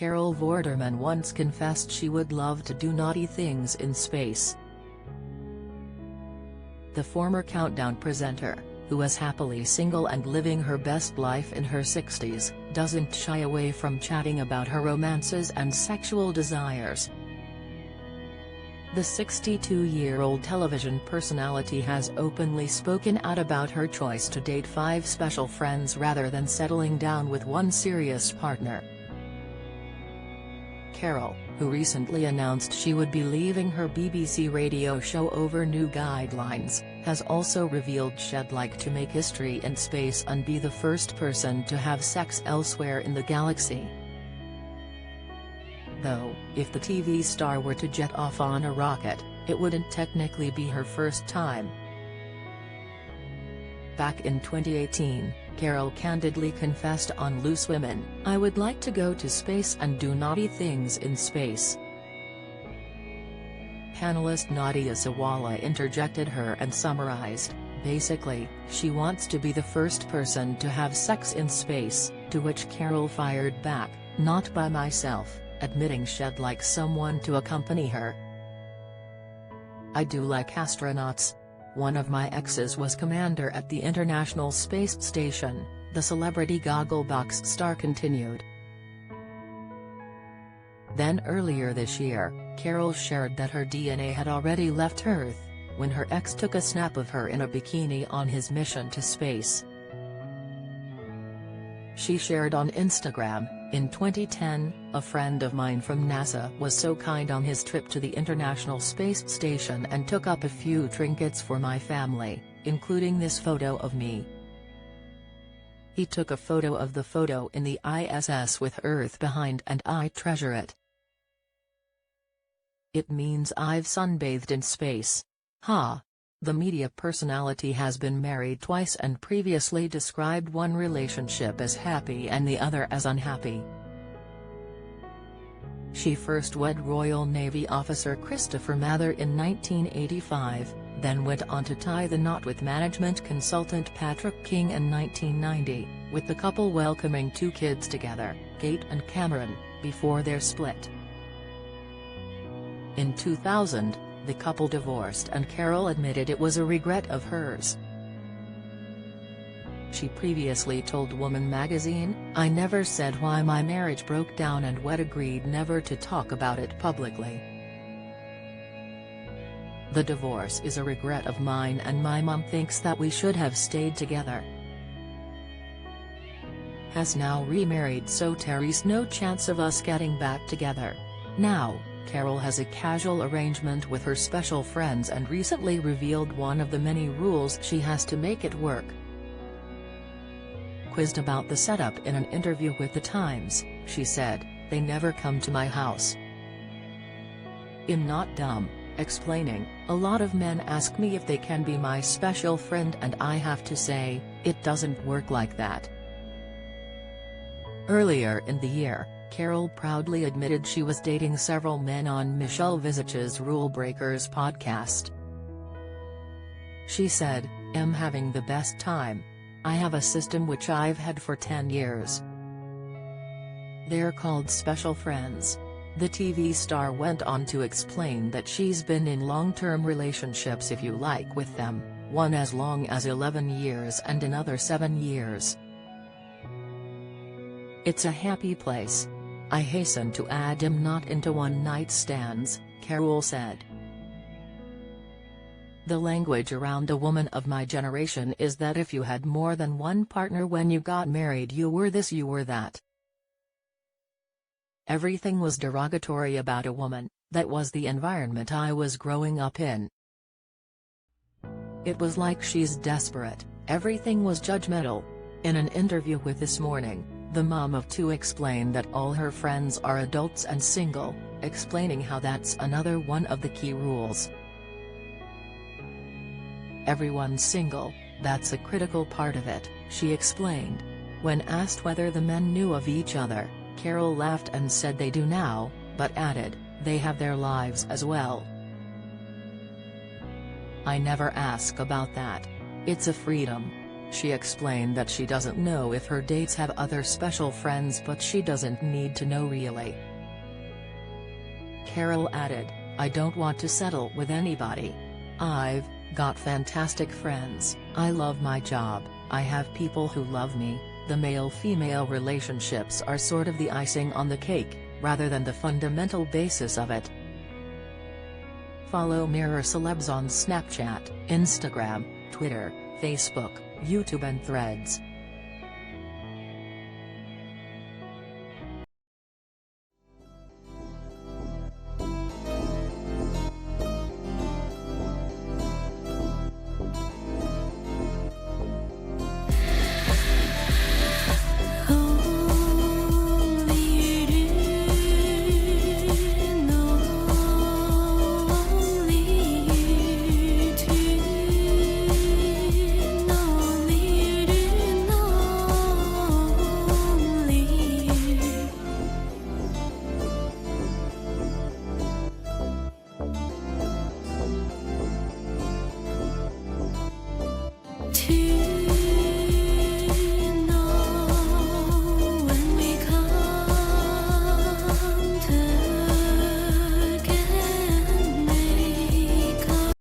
Carol Vorderman once confessed she would love to do naughty things in space. The former Countdown presenter, who is happily single and living her best life in her 60s, doesn't shy away from chatting about her romances and sexual desires. The 62-year-old television personality has openly spoken out about her choice to date 5 special friends rather than settling down with one serious partner. Carol, who recently announced she would be leaving her BBC radio show over new guidelines, has also revealed she'd like to make history in space and be the first person to have sex elsewhere in the galaxy. Though, if the TV star were to jet off on a rocket, it wouldn't technically be her first time. Back in 2018, Carol candidly confessed on Loose Women, "I would like to go to space and do naughty things in space." Panelist Nadia Sawala interjected her and summarized, "Basically, she wants to be the first person to have sex in space," to which Carol fired back, "Not by myself," admitting she'd like someone to accompany her. "I do like astronauts. One of my exes was commander at the International Space Station," the celebrity Gogglebox star continued. Then earlier this year, Carol shared that her DNA had already left Earth, when her ex took a snap of her in a bikini on his mission to space. She shared on Instagram, "In 2010, a friend of mine from NASA was so kind on his trip to the International Space Station and took up a few trinkets for my family, including this photo of me. He took a photo of the photo in the ISS with Earth behind and I treasure it. It means I've sunbathed in space." The media personality has been married twice and previously described one relationship as happy and the other as unhappy. She first wed Royal Navy officer Christopher Mather in 1985, then went on to tie the knot with management consultant Patrick King in 1990, with the couple welcoming 2 kids together, Kate and Cameron, before their split. In 2000, the couple divorced and Carol admitted it was a regret of hers. She previously told Woman magazine, "I never said why my marriage broke down and we'd agreed never to talk about it publicly. The divorce is a regret of mine and my mom thinks that we should have stayed together. Has now remarried so there's no chance of us getting back together. Now, Carol has a casual arrangement with her special friends and recently revealed one of the many rules she has to make it work." Quizzed about the setup in an interview with The Times, she said, "They never come to my house. I'm not dumb," explaining, "A lot of men ask me if they can be my special friend and I have to say, it doesn't work like that." Earlier in the year, Carol proudly admitted she was dating several men on Michelle Visag's Rule Breakers podcast. She said, "I'm having the best time. I have a system which I've had for 10 years. They're called special friends." The TV star went on to explain that she's been in long-term relationships if you like with them, one as long as 11 years and another 7 years. "It's a happy place. I hasten to add I'm not into one-night stands," Carol said. "The language around a woman of my generation is that if you had more than one partner when you got married you were this you were that. Everything was derogatory about a woman, that was the environment I was growing up in. It was like she's desperate, everything was judgmental." In an interview with This Morning, the mom of 2 explained that all her friends are adults and single, explaining how that's another one of the key rules. "Everyone's single, that's a critical part of it," she explained. When asked whether the men knew of each other, Carol laughed and said they do now, but added, "They have their lives as well. I never ask about that. It's a freedom." She explained that she doesn't know if her dates have other special friends, but she doesn't need to know really. Carol added, "I don't want to settle with anybody. I've got fantastic friends, I love my job, I have people who love me. The male-female relationships are sort of the icing on the cake, rather than the fundamental basis of it." Follow Mirror Celebs on Snapchat, Instagram, Twitter, Facebook, YouTube and Threads.